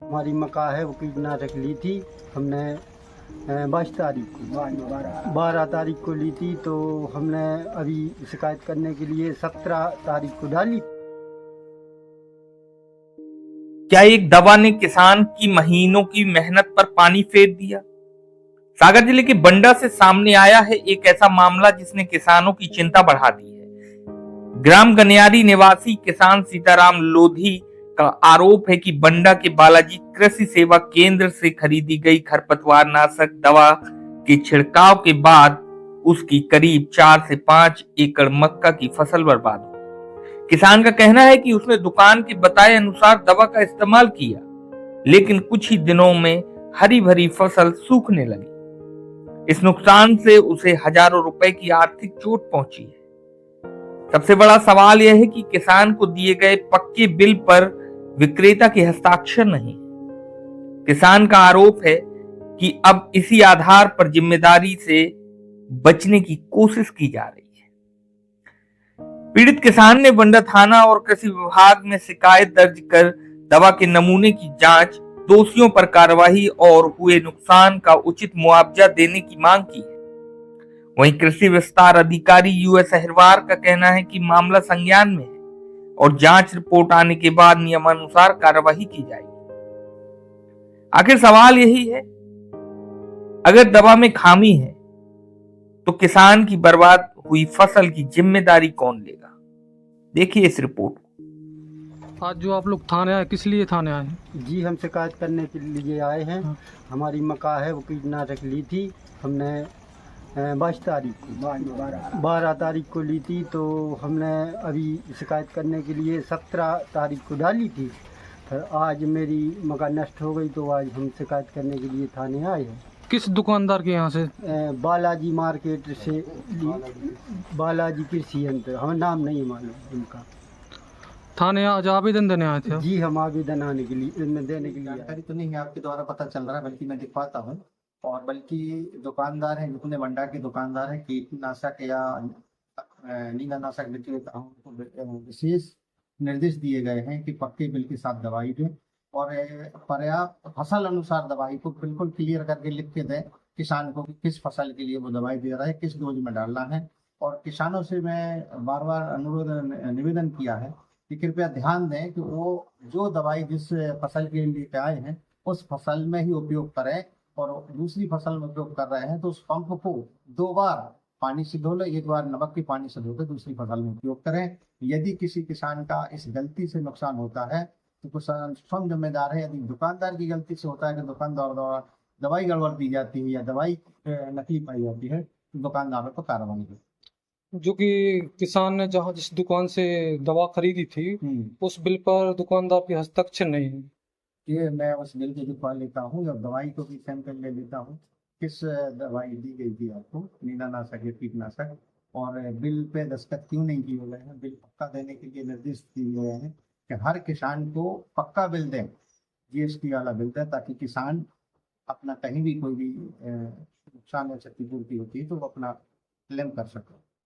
हमारी मक्का है वो कीटनाशक ली थी हमने 22 तारीख को ली थी। तो हमने अभी शिकायत करने के लिए 17 तारीख को डाली। क्या एक दवा ने किसान की महीनों की मेहनत पर पानी फेर दिया? सागर जिले के बंडा से सामने आया है एक ऐसा मामला जिसने किसानों की चिंता बढ़ा दी है। ग्राम गनियारी निवासी किसान सीताराम लोधी का आरोप है कि बंडा के बालाजी कृषि सेवा केंद्र से खरीदी गई खरपतवार नाशक दवा के छिड़काव के बाद उसकी करीब 4 से 5 एकड़ मक्का की फसल बर्बाद हो। किसान का कहना है कि उसने दुकान के बताए अनुसार दवा का इस्तेमाल किया, लेकिन कुछ ही दिनों में हरी भरी फसल सूखने लगी। इस नुकसान से उसे हजारों रुपए की आर्थिक चोट पहुंची है। सबसे बड़ा सवाल यह है कि किसान को दिए गए पक्के बिल पर विक्रेता के हस्ताक्षर नहीं। किसान का आरोप है कि अब इसी आधार पर जिम्मेदारी से बचने की कोशिश की जा रही है। पीड़ित किसान ने बंडा थाना और कृषि विभाग में शिकायत दर्ज कर दवा के नमूने की जांच, दोषियों पर कार्रवाई और हुए नुकसान का उचित मुआवजा देने की मांग की है। वहीं कृषि विस्तार अधिकारी यूएस अहिरवार का कहना है कि मामला संज्ञान में है और जांच रिपोर्ट आने के बाद नियमानुसार कार्रवाई की जाएगी। आखिर सवाल यही है, अगर दवा में खामी है तो किसान की बर्बाद हुई फसल की जिम्मेदारी कौन लेगा? देखिए इस रिपोर्ट। आज जो आप लोग थाने आए, किस लिए थाने आए? जी हम शिकायत करने के लिए आए हैं। हमारी मक्का है वो कीटनाशक ली थी हमने 12 तारीख को ली थी। तो हमने अभी शिकायत करने के लिए 17 तारीख को डाली थी। फिर आज मेरी मक्का नष्ट हो गई तो आज हम शिकायत करने के लिए थाने आए हैं। किस दुकानदार के यहाँ से? बालाजी मार्केट से, बालाजी कृषि यंत्र, हमें नाम नहीं मालूम उनका। थाने आज आवेदन देने आए थे? जी हम आवेदन देने के लिए जानकारी तो नहीं है आपके द्वारा पता चल रहा है, बल्कि मैं दिखवाता हूँ। और बल्कि दुकानदार हैं, जितने बंडा के दुकानदार हैं, कीटनाशक या नींदानाशक विक्रेताओं को विशेष निर्देश दिए गए हैं कि पक्के बिल के साथ दवाई दें और पर्याप्त फसल अनुसार दवाई को बिल्कुल क्लियर करके लिख के दें किसान को कि किस फसल के लिए वो दवाई दे रहा है, किस डोज में डालना है। और किसानों से मैं बार बार अनुरोध निवेदन किया है कि कृपया ध्यान दें कि वो जो दवाई जिस फसल के लिए आए हैं उस फसल में ही उपयोग करें, और दूसरी फसल में उपयोग कर रहे हैं तो उस पंप को 2 बार पानी से धो लें, 1 बार नमक के पानी से धोकर दूसरी फसल में उपयोग करें। यदि किसी किसान का इस गलती से नुकसान होता है तो किसान स्वयं जिम्मेदार है। यदि दुकानदार की गलती से होता है कि दुकानदार द्वारा दवाई गड़बड़ दी जाती है या दवाई नकली पाई जाती है तो दुकानदारों को कार्रवाई हो। जो कि किसान ने जहाँ जिस दुकान से दवा खरीदी थी उस बिल पर दुकानदार के हस्ताक्षर नहीं है। ये मैं उस बिल को दिखवा लेता हूँ और दवाई को भी सैंपल ले लेता हूँ, किस दवाई दी गई थी आपको, नींदानाशक या कीटनाशक, और बिल पे दस्तखत क्यों नहीं किए गए हैं। बिल पक्का देने के लिए निर्देश दिए गए हैं कि हर किसान को पक्का बिल दें, जीएसटी वाला बिल दें, ताकि किसान अपना कहीं भी कोई भी नुकसान या क्षतिपूर्ति होती है तो वो अपना क्लेम कर सके।